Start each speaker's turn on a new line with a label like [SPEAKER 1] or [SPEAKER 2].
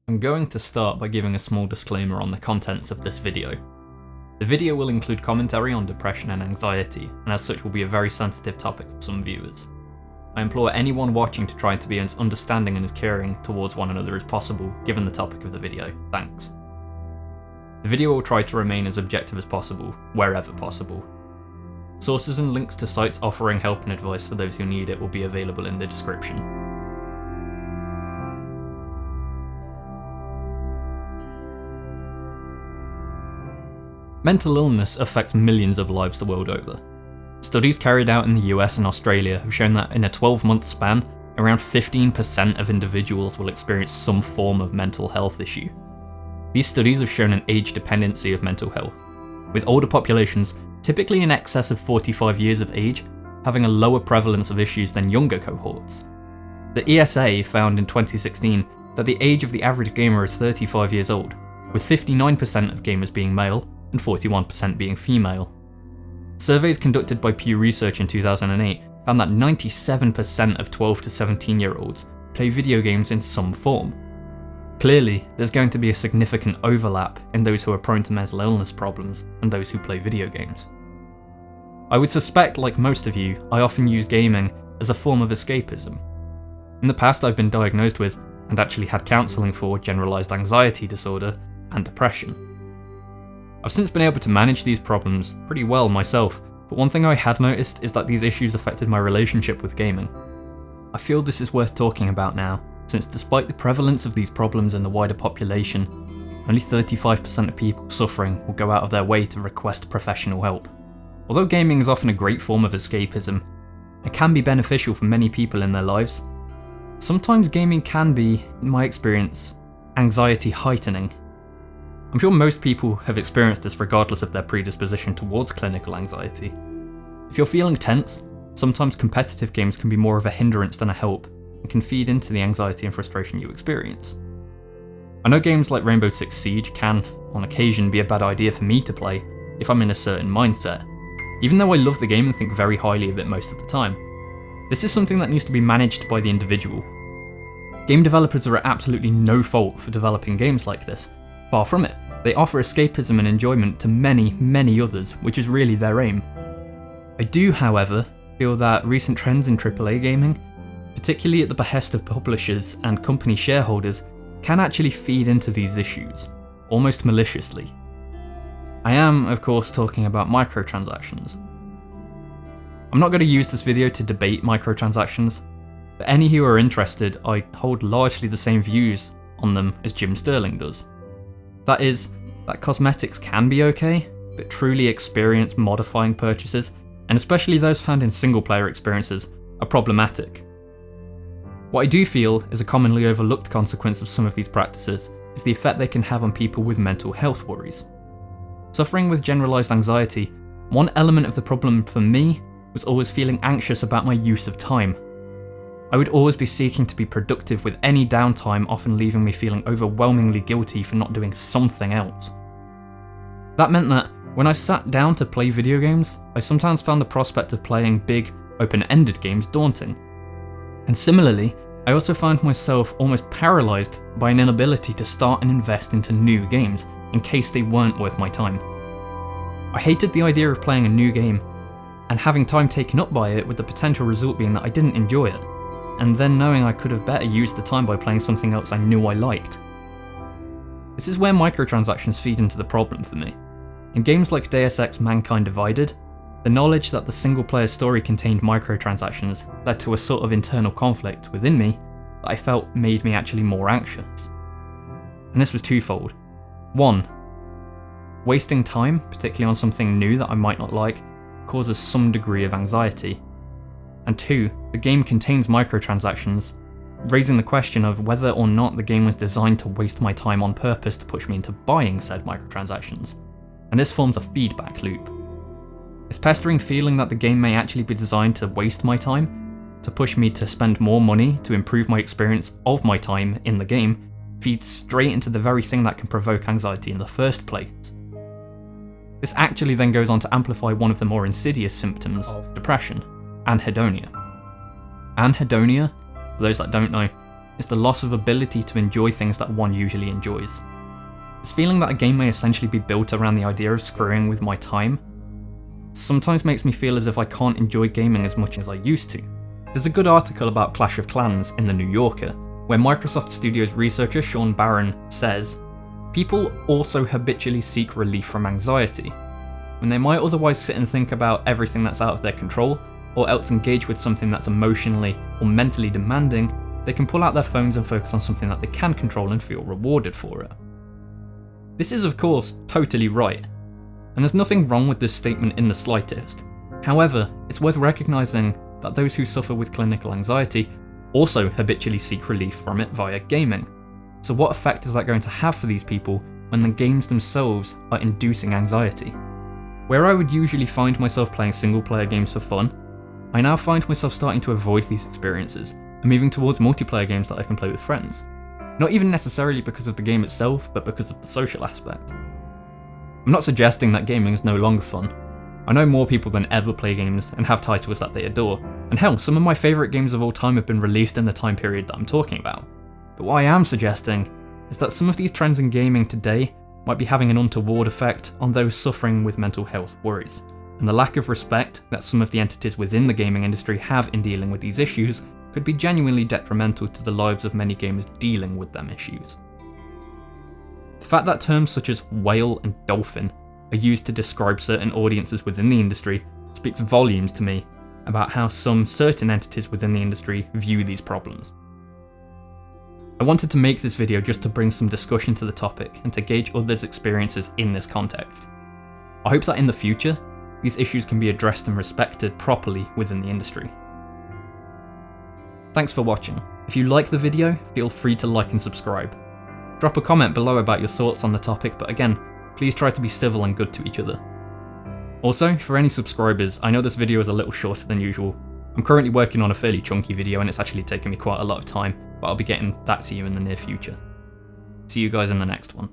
[SPEAKER 1] I'm going to start by giving a small disclaimer on the contents of this video. The video will include commentary on depression and anxiety, and as such will be a very sensitive topic for some viewers. I implore anyone watching to try to be as understanding and as caring towards one another as possible, given the topic of the video. Thanks. The video will try to remain as objective as possible, wherever possible. Sources and links to sites offering help and advice for those who need it will be available in the description. Mental illness affects millions of lives the world over. Studies carried out in the US and Australia have shown that in a 12-month span, around 15% of individuals will experience some form of mental health issue. These studies have shown an age dependency of mental health, with older populations, typically in excess of 45 years of age, having a lower prevalence of issues than younger cohorts. The ESA found in 2016 that the age of the average gamer is 35 years old, with 59% of gamers being male and 41% being female. Surveys conducted by Pew Research in 2008 found that 97% of 12 to 17 year olds play video games in some form. Clearly, there's going to be a significant overlap in those who are prone to mental illness problems and those who play video games. I would suspect, like most of you, I often use gaming as a form of escapism. In the past, I've been diagnosed with, and actually had counselling for, generalised anxiety disorder and depression. I've since been able to manage these problems pretty well myself, but one thing I had noticed is that these issues affected my relationship with gaming. I feel this is worth talking about now, since despite the prevalence of these problems in the wider population, only 35% of people suffering will go out of their way to request professional help. Although gaming is often a great form of escapism, it can be beneficial for many people in their lives. Sometimes gaming can be, in my experience, anxiety heightening. I'm sure most people have experienced this regardless of their predisposition towards clinical anxiety. If you're feeling tense, sometimes competitive games can be more of a hindrance than a help, and can feed into the anxiety and frustration you experience. I know games like Rainbow Six Siege can, on occasion, be a bad idea for me to play if I'm in a certain mindset, even though I love the game and think very highly of it most of the time. This is something that needs to be managed by the individual. Game developers are at absolutely no fault for developing games like this. Far from it. They offer escapism and enjoyment to many, many others, which is really their aim. I do, however, feel that recent trends in AAA gaming, particularly at the behest of publishers and company shareholders, can actually feed into these issues, almost maliciously. I am, of course, talking about microtransactions. I'm not going to use this video to debate microtransactions, but any who are interested, I hold largely the same views on them as Jim Sterling does. That is, that cosmetics can be okay, but truly experience modifying purchases, and especially those found in single player experiences, are problematic. What I do feel is a commonly overlooked consequence of some of these practices is the effect they can have on people with mental health worries. Suffering with generalised anxiety, one element of the problem for me was always feeling anxious about my use of time. I would always be seeking to be productive, with any downtime often leaving me feeling overwhelmingly guilty for not doing something else. That meant that when I sat down to play video games, I sometimes found the prospect of playing big, open-ended games daunting. And similarly, I also found myself almost paralysed by an inability to start and invest into new games in case they weren't worth my time. I hated the idea of playing a new game and having time taken up by it, with the potential result being that I didn't enjoy it, and then knowing I could have better used the time by playing something else I knew I liked. This is where microtransactions feed into the problem for me. In games like Deus Ex Mankind Divided, the knowledge that the single-player story contained microtransactions led to a sort of internal conflict within me that I felt made me actually more anxious. And this was twofold. One, wasting time, particularly on something new that I might not like, causes some degree of anxiety. And two, the game contains microtransactions, raising the question of whether or not the game was designed to waste my time on purpose to push me into buying said microtransactions. And this forms a feedback loop. This pestering feeling that the game may actually be designed to waste my time, to push me to spend more money to improve my experience of my time in the game, feeds straight into the very thing that can provoke anxiety in the first place. This actually then goes on to amplify one of the more insidious symptoms of depression, anhedonia. Anhedonia, for those that don't know, is the loss of ability to enjoy things that one usually enjoys. This feeling that a game may essentially be built around the idea of screwing with my time sometimes makes me feel as if I can't enjoy gaming as much as I used to. There's a good article about Clash of Clans in The New Yorker, where Microsoft Studios researcher Sean Barron says, "People also habitually seek relief from anxiety. When they might otherwise sit and think about everything that's out of their control, or else engage with something that's emotionally or mentally demanding, they can pull out their phones and focus on something that they can control and feel rewarded for it." This is of course totally right, and there's nothing wrong with this statement in the slightest. However, it's worth recognising that those who suffer with clinical anxiety also habitually seek relief from it via gaming. So what effect is that going to have for these people when the games themselves are inducing anxiety? Where I would usually find myself playing single player games for fun, I now find myself starting to avoid these experiences and moving towards multiplayer games that I can play with friends. Not even necessarily because of the game itself, but because of the social aspect. I'm not suggesting that gaming is no longer fun. I know more people than ever play games and have titles that they adore, and hell, some of my favourite games of all time have been released in the time period that I'm talking about. But what I am suggesting is that some of these trends in gaming today might be having an untoward effect on those suffering with mental health worries, and the lack of respect that some of the entities within the gaming industry have in dealing with these issues could be genuinely detrimental to the lives of many gamers dealing with them issues. The fact that terms such as whale and dolphin are used to describe certain audiences within the industry speaks volumes to me about how some certain entities within the industry view these problems. I wanted to make this video just to bring some discussion to the topic and to gauge others' experiences in this context. I hope that in the future, these issues can be addressed and respected properly within the industry. Thanks for watching. If you like the video, feel free to like and subscribe. Drop a comment below about your thoughts on the topic, but again, please try to be civil and good to each other. Also, for any subscribers, I know this video is a little shorter than usual. I'm currently working on a fairly chunky video and it's actually taken me quite a lot of time, but I'll be getting that to you in the near future. See you guys in the next one.